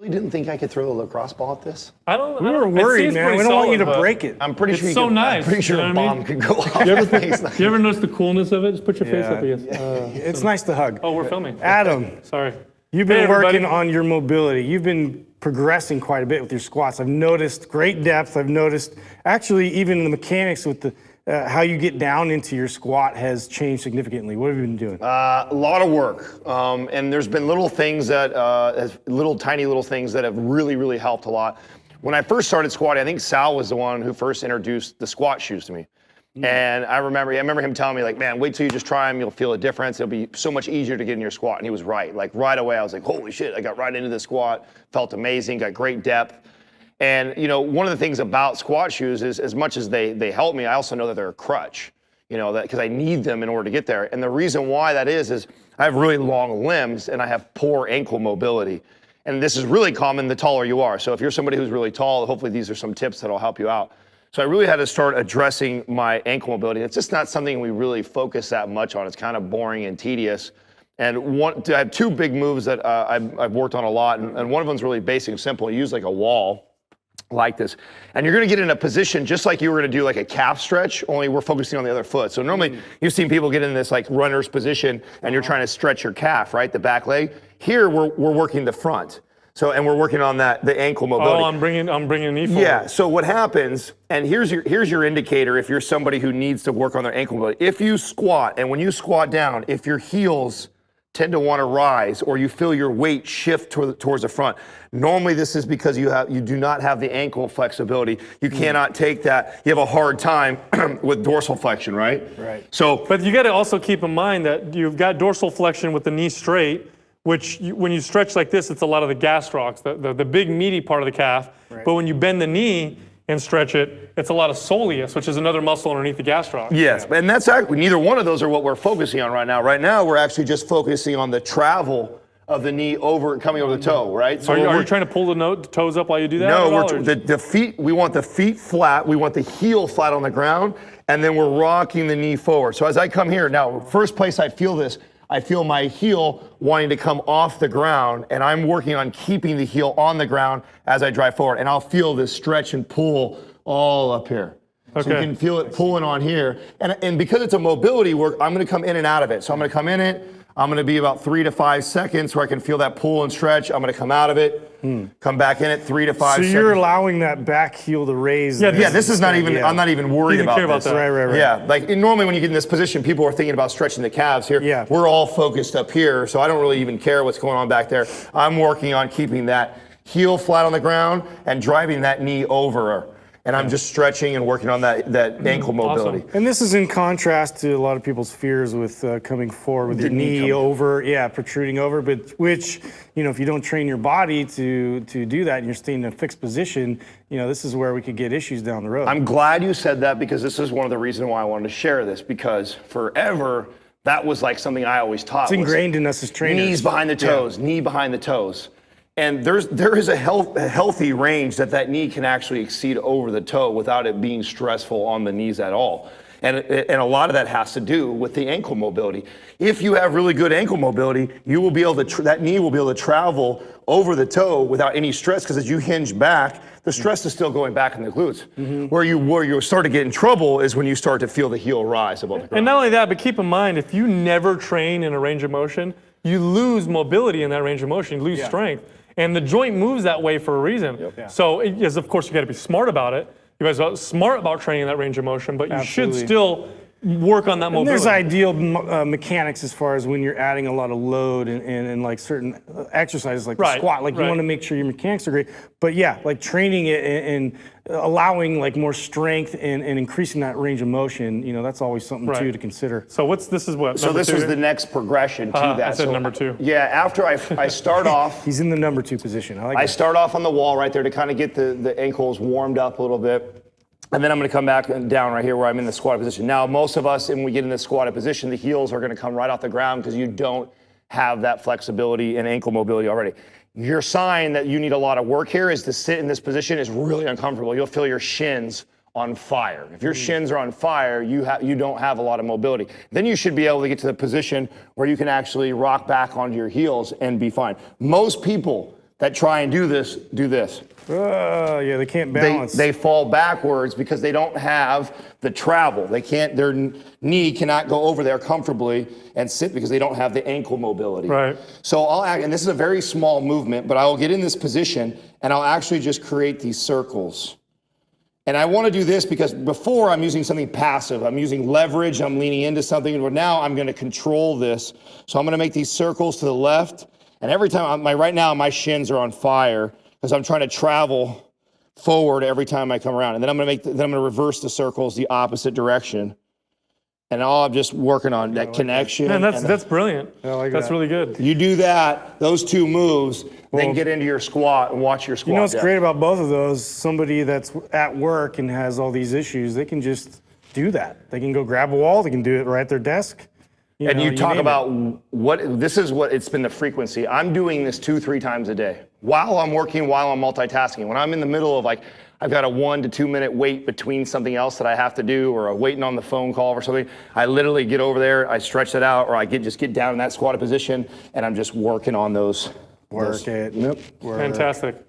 really didn't think I could throw a lacrosse ball at this. I don't. We were worried, man. We don't want you to break it. I'm pretty It's sure so nice, I'm pretty sure you know a what I mean? bomb could go off. You ever notice the coolness of it? Just put your face up against. It's nice to hug. Oh, we're filming. Adam, Sorry. you've Hey, been everybody. working on your mobility. You've been progressing quite a bit with your squats. I've noticed great depth. I've noticed actually even the mechanics with the how you get down into your squat has changed significantly. What have you been doing? A lot of work, and there's been little things that, tiny little things that have really, really helped a lot. When I first started squatting, I think Sal was the one who first introduced the squat shoes to me. And I remember him telling me, like, man, wait till you just try them, you'll feel a difference. It'll be so much easier to get in your squat. And he was right. Like right away, I was like, holy shit, I got right into the squat, felt amazing, got great depth. And one of the things about squat shoes is as much as they help me, I also know that they're a crutch, that because I need them in order to get there. And the reason why that is I have really long limbs and I have poor ankle mobility. And this is really common the taller you are. So if you're somebody who's really tall, hopefully these are some tips that'll help you out. So I really had to start addressing my ankle mobility. It's just not something we really focus that much on. It's kind of boring and tedious. And I have two big moves that I've worked on a lot. And one of them's really basic and simple. You use like a wall like this. And you're gonna get in a position just like you were gonna do like a calf stretch, only we're focusing on the other foot. So normally you've seen people get in this like runner's position and you're trying to stretch your calf, right? The back leg. Here we're working the front. So, and we're working on the ankle mobility. Oh, I'm bringing knee forward. Yeah, so what happens, and here's your indicator if you're somebody who needs to work on their ankle mobility. If you squat, and when you squat down, if your heels tend to want to rise or you feel your weight shift towards the front, normally this is because you do not have the ankle flexibility. You cannot take that. You have a hard time with dorsal flexion, right? Right. So, But you got to also keep in mind that you've got dorsal flexion with the knee straight, which when you stretch like this, it's a lot of the gastrocs, the big meaty part of the calf. Right. But when you bend the knee and stretch it, it's a lot of soleus, which is another muscle underneath the gastroc. yes, and that's actually, neither one of those are what we're focusing on right now. Right now, we're actually just focusing on the travel of the knee coming over the toe, right? So Are you trying to pull the toes up while you do that? No, at all, the feet, we want the feet flat, we want the heel flat on the ground, and then we're rocking the knee forward. So as I come here, now, first place I feel this, I feel my heel wanting to come off the ground, and I'm working on keeping the heel on the ground as I drive forward. And I'll feel this stretch and pull all up here. So you can feel it pulling on here. And because it's a mobility work, I'm gonna come in and out of it. So I'm gonna come in it, I'm gonna be about 3 to 5 seconds where I can feel that pull and stretch. I'm gonna come out of it, come back in it, 3 to 5 So seconds. you're allowing that back heel to raise. Yeah, Yeah, this is not even, Yeah. I'm not even worried You didn't about care about this. that. Right. Yeah, like normally when you get in this position, people are thinking about stretching the calves here. Yeah. We're all focused up here, so I don't really even care what's going on back there. I'm working on keeping that heel flat on the ground and driving that knee over. And I'm just stretching and working on that ankle mobility. Awesome. And this is in contrast to a lot of people's fears with coming forward with your knee knee coming. over, protruding over. But which, if you don't train your body to do that and you're staying in a fixed position, this is where we could get issues down the road. I'm glad you said that because this is one of the reasons why I wanted to share this, because forever, that was like something I always taught. It's ingrained in us as trainers. Knees behind the toes, knee behind the toes. And there is a healthy range that knee can actually exceed over the toe without it being stressful on the knees at all. And a lot of that has to do with the ankle mobility. If you have really good ankle mobility, you will be able to, that knee will be able to travel over the toe without any stress, because as you hinge back, the stress is still going back in the glutes. Where you start to get in trouble is when you start to feel the heel rise above the ground. And not only that, but keep in mind, if you never train in a range of motion, you lose mobility in that range of motion, you lose strength. And the joint moves that way for a reason. So, of course, you got to be smart about it. You guys are smart about training in that range of motion, but you should still work on that And mobility. there's ideal mechanics as far as when you're adding a lot of load and like certain exercises like the squat. Like you want to make sure your mechanics are great. But yeah, like training it and allowing like more strength and increasing that range of motion, that's always something too to consider. So this is what? So this two? was the next progression to that. I said So, number 2. Yeah, after I start off, He's in the number 2 position. I like I that. start off on the wall right there to kind of get the ankles warmed up a little bit. And then I'm going to come back down right here where I'm in the squatted position. Now, most of us, when we get in the squatted position, the heels are going to come right off the ground because you don't have that flexibility and ankle mobility already. Your sign that you need a lot of work here is to sit in this position is really uncomfortable. You'll feel your shins on fire. If your shins are on fire, you don't have a lot of mobility. Then you should be able to get to the position where you can actually rock back onto your heels and be fine. Most people that try and do this do this. Yeah, they can't balance. They fall backwards because they don't have the travel. They can't, their knee cannot go over there comfortably and sit because they don't have the ankle mobility. Right. So I'll act, and this is a very small movement, but I will get in this position and I'll actually just create these circles. And I want to do this because before I'm using something passive. I'm using leverage, I'm leaning into something, but now I'm going to control this. So I'm going to make these circles to the left. And every time, right now my shins are on fire because I'm trying to travel forward every time I come around. And then I'm going to reverse the circles the opposite direction. And all I'm just working on that connection. Man, that's brilliant. like that's that. really good. You do that, those two moves, then get into your squat and watch your squat. You know what's depth. great about both of those? Somebody that's at work and has all these issues, they can just do that. They can go grab a wall. They can do it right at their desk. And know, you talk name about it. this is what it's been the frequency. I'm doing this 2-3 times a day while I'm working, while I'm multitasking. When I'm in the middle of like, I've got a 1 to 2 minute wait between something else that I have to do or waiting on the phone call or something, I literally get over there, I stretch it out, or I just get down in that squatted position and I'm just working on those. Work it. Yep. Fantastic.